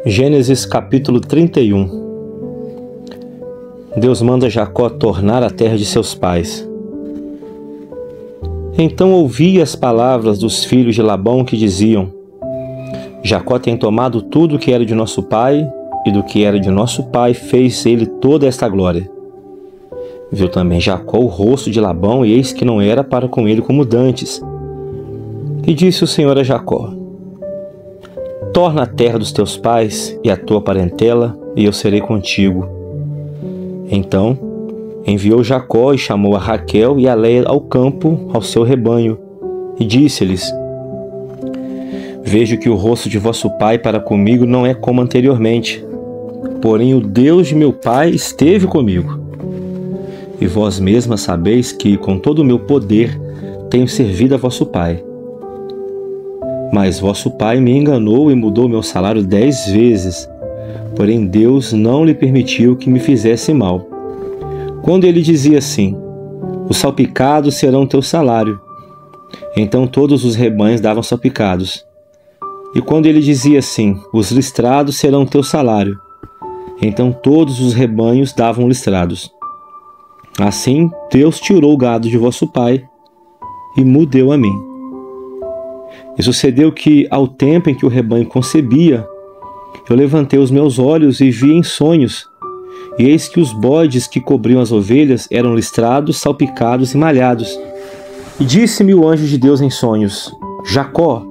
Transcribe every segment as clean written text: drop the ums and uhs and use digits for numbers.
Gênesis capítulo 31. Deus manda Jacó tornar a terra de seus pais. Então ouvi as palavras dos filhos de Labão que diziam: Jacó tem tomado tudo que era de nosso pai, e do que era de nosso pai fez ele toda esta glória. Viu também Jacó o rosto de Labão, e eis que não era para com ele como dantes. E disse o Senhor a Jacó: Torna a terra dos teus pais e a tua parentela, e eu serei contigo. Então enviou Jacó e chamou a Raquel e a Leia ao campo, ao seu rebanho, e disse-lhes: Vejo que o rosto de vosso pai para comigo não é como anteriormente, porém o Deus de meu pai esteve comigo. E vós mesmas sabeis que, com todo o meu poder, tenho servido a vosso pai. Mas vosso pai me enganou e mudou meu salário 10 vezes, porém Deus não lhe permitiu que me fizesse mal. Quando ele dizia assim: Os salpicados serão teu salário, então todos os rebanhos davam salpicados. E quando ele dizia assim: Os listrados serão teu salário, então todos os rebanhos davam listrados. Assim Deus tirou o gado de vosso pai e me deu a mim. E sucedeu que, ao tempo em que o rebanho concebia, eu levantei os meus olhos e vi em sonhos, e eis que os bodes que cobriam as ovelhas eram listrados, salpicados e malhados. E disse-me o anjo de Deus em sonhos: Jacó.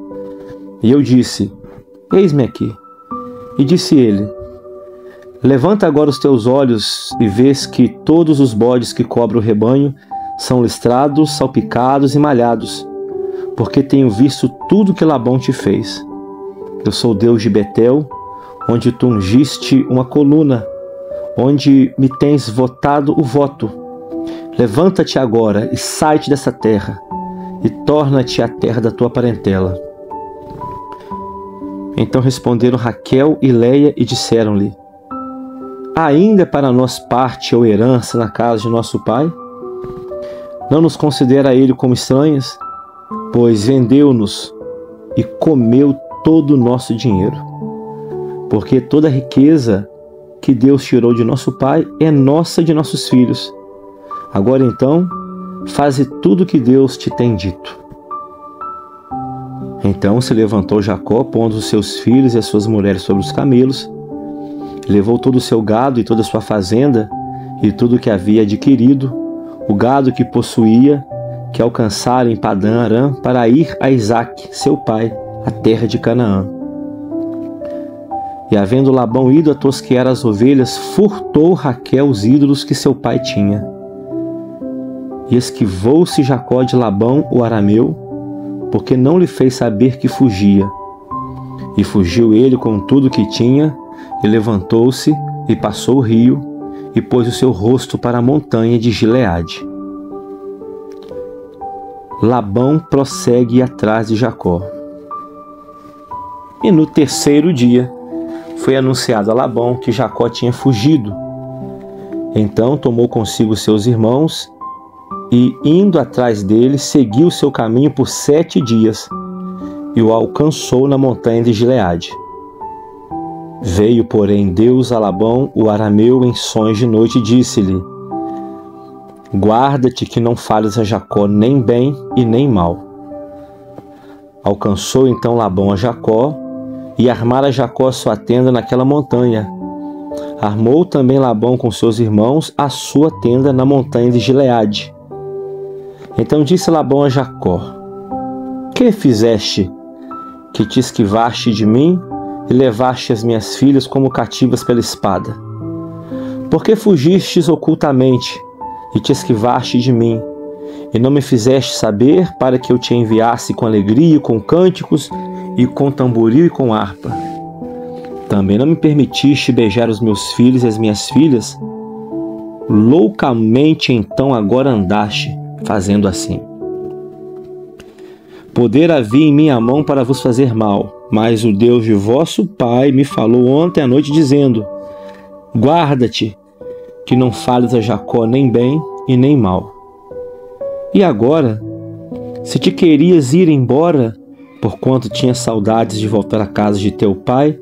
E eu disse: Eis-me aqui. E disse ele: Levanta agora os teus olhos e vês que todos os bodes que cobrem o rebanho são listrados, salpicados e malhados, porque tenho visto tudo que Labão te fez. Eu sou Deus de Betel, onde tu ungiste uma coluna, onde me tens votado o voto. Levanta-te agora e sai-te dessa terra, e torna-te à terra da tua parentela. Então responderam Raquel e Leia e disseram-lhe: Ainda é para nós parte ou herança na casa de nosso pai? Não nos considera ele como estranhas? Pois vendeu-nos e comeu todo o nosso dinheiro. Porque toda a riqueza que Deus tirou de nosso pai é nossa de nossos filhos. Agora então, faze tudo o que Deus te tem dito. Então se levantou Jacó, pondo os seus filhos e as suas mulheres sobre os camelos, levou todo o seu gado e toda a sua fazenda e tudo o que havia adquirido, o gado que possuía, que alcançara em Padã Arã, para ir a Isaque, seu pai, à terra de Canaã. E havendo Labão ido a tosquear as ovelhas, furtou Raquel os ídolos que seu pai tinha. E esquivou-se Jacó de Labão, o arameu, porque não lhe fez saber que fugia. E fugiu ele com tudo que tinha, e levantou-se e passou o rio, e pôs o seu rosto para a montanha de Gileade. Labão prossegue atrás de Jacó. E no terceiro dia foi anunciado a Labão que Jacó tinha fugido. Então tomou consigo seus irmãos e, indo atrás dele, seguiu seu caminho por 7 dias e o alcançou na montanha de Gileade. Veio, porém, Deus a Labão, o arameu, em sonhos de noite e disse-lhe: Guarda-te que não fales a Jacó nem bem e nem mal. Alcançou então Labão a Jacó e armara Jacó sua tenda naquela montanha. Armou também Labão com seus irmãos a sua tenda na montanha de Gileade. Então disse Labão a Jacó: Que fizeste, que te esquivaste de mim e levaste as minhas filhas como cativas pela espada? Por que fugistes ocultamente e te esquivaste de mim, e não me fizeste saber para que eu te enviasse com alegria, com cânticos, e com tamboril e com harpa? Também não me permitiste beijar os meus filhos e as minhas filhas? Loucamente então agora andaste, fazendo assim. Poder havia em minha mão para vos fazer mal, mas o Deus de vosso pai me falou ontem à noite, dizendo: Guarda-te, que não fales a Jacó nem bem e nem mal. E agora, se te querias ir embora, porquanto tinha saudades de voltar à casa de teu pai,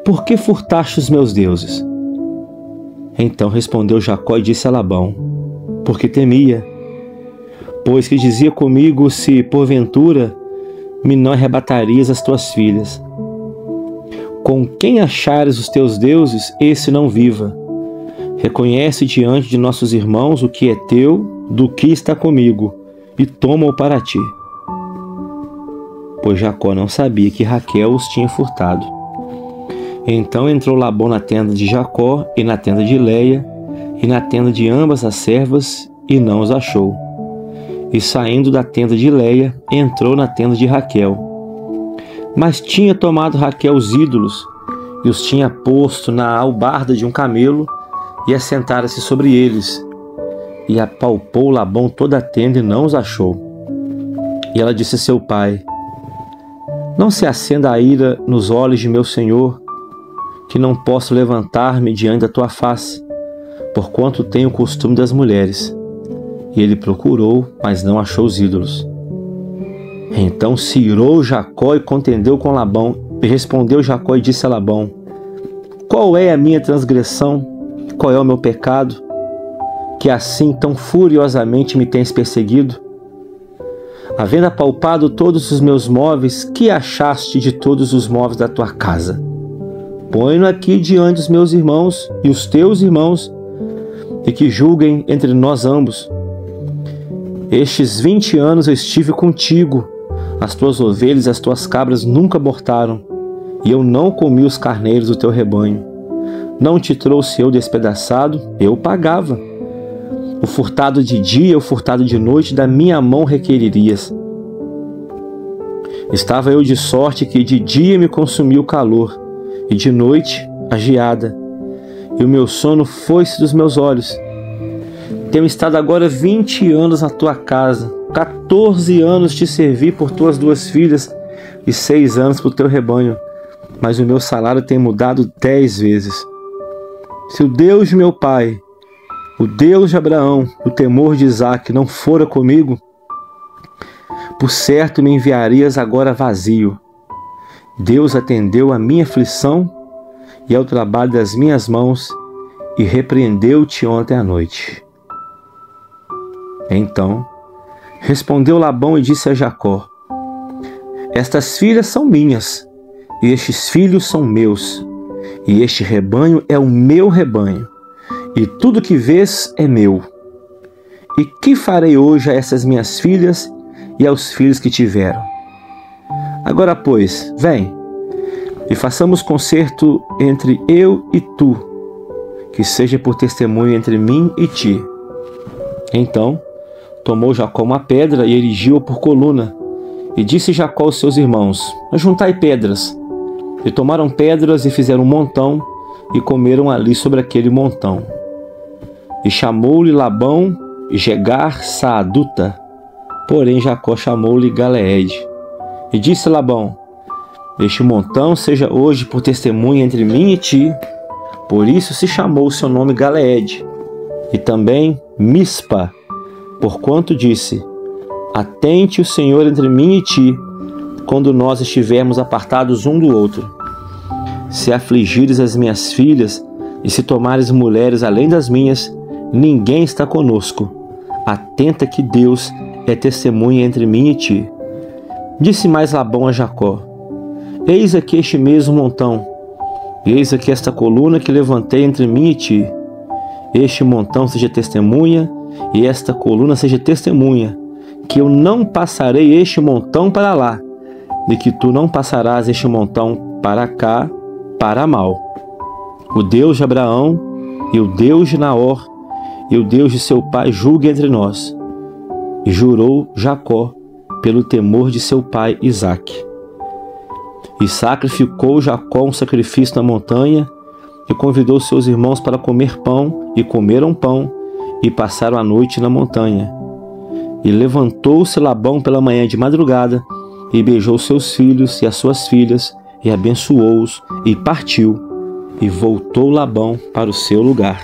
por que furtaste os meus deuses? Então respondeu Jacó e disse a Labão: porque temia, pois que dizia comigo, se porventura me não arrebatarias as tuas filhas. Com quem achares os teus deuses, esse não viva. Reconhece diante de nossos irmãos o que é teu, do que está comigo, e toma-o para ti. Pois Jacó não sabia que Raquel os tinha furtado. Então entrou Labão na tenda de Jacó e na tenda de Léia e na tenda de ambas as servas, e não os achou. E saindo da tenda de Léia, entrou na tenda de Raquel. Mas tinha tomado Raquel os ídolos e os tinha posto na albarda de um camelo e assentara-se sobre eles. E apalpou Labão toda a tenda e não os achou. E ela disse a seu pai: não se acenda a ira nos olhos de meu senhor, que não posso levantar-me diante da tua face, porquanto tenho o costume das mulheres. E ele procurou, mas não achou os ídolos. Então se irou Jacó e contendeu com Labão. E respondeu Jacó e disse a Labão: qual é a minha transgressão? Qual é o meu pecado, que assim tão furiosamente me tens perseguido? Havendo apalpado todos os meus móveis, que achaste de todos os móveis da tua casa? Põe-no aqui diante dos meus irmãos e os teus irmãos, e que julguem entre nós ambos. Estes 20 anos eu estive contigo, as tuas ovelhas e as tuas cabras nunca abortaram, e eu não comi os carneiros do teu rebanho. Não te trouxe eu despedaçado, eu pagava. O furtado de dia, o furtado de noite, da minha mão requeririas. Estava eu de sorte que de dia me consumia o calor, e de noite a geada, e o meu sono foi-se dos meus olhos. Tenho estado agora 20 anos na tua casa, 14 anos te servi por tuas 2 filhas, e 6 anos por teu rebanho, mas o meu salário tem mudado 10 vezes. Se o Deus de meu pai, o Deus de Abraão, o temor de Isaque, não fora comigo, por certo me enviarias agora vazio. Deus atendeu à minha aflição e ao trabalho das minhas mãos, e repreendeu-te ontem à noite. Então respondeu Labão e disse a Jacó: estas filhas são minhas, e estes filhos são meus, e este rebanho é o meu rebanho, e tudo que vês é meu. E que farei hoje a essas minhas filhas e aos filhos que tiveram? Agora, pois, vem, e façamos concerto entre eu e tu, que seja por testemunho entre mim e ti. Então tomou Jacó uma pedra e erigiu-a por coluna, e disse Jacó aos seus irmãos: ajuntai pedras. E tomaram pedras e fizeram um montão, e comeram ali sobre aquele montão. E chamou-lhe Labão Jegar Saaduta, porém Jacó chamou-lhe Galeede. E disse Labão: este montão seja hoje por testemunha entre mim e ti. Por isso se chamou o seu nome Galeede. E também Mispa, porquanto disse: atente o Senhor entre mim e ti, quando nós estivermos apartados um do outro. Se afligires as minhas filhas, e se tomares mulheres além das minhas, ninguém está conosco. Atenta que Deus é testemunha entre mim e ti. Disse mais Labão a Jacó: eis aqui este mesmo montão, e eis aqui esta coluna que levantei entre mim e ti. Este montão seja testemunha, e esta coluna seja testemunha, que eu não passarei este montão para lá, e que tu não passarás este montão para cá, para mal. O Deus de Abraão, e o Deus de Naor, e o Deus de seu pai julgue entre nós. E jurou Jacó pelo temor de seu pai Isaque. E sacrificou Jacó um sacrifício na montanha, e convidou seus irmãos para comer pão, e comeram pão, e passaram a noite na montanha. E levantou-se Labão pela manhã de madrugada, e beijou seus filhos e as suas filhas, e abençoou-os, e partiu, e voltou Labão para o seu lugar.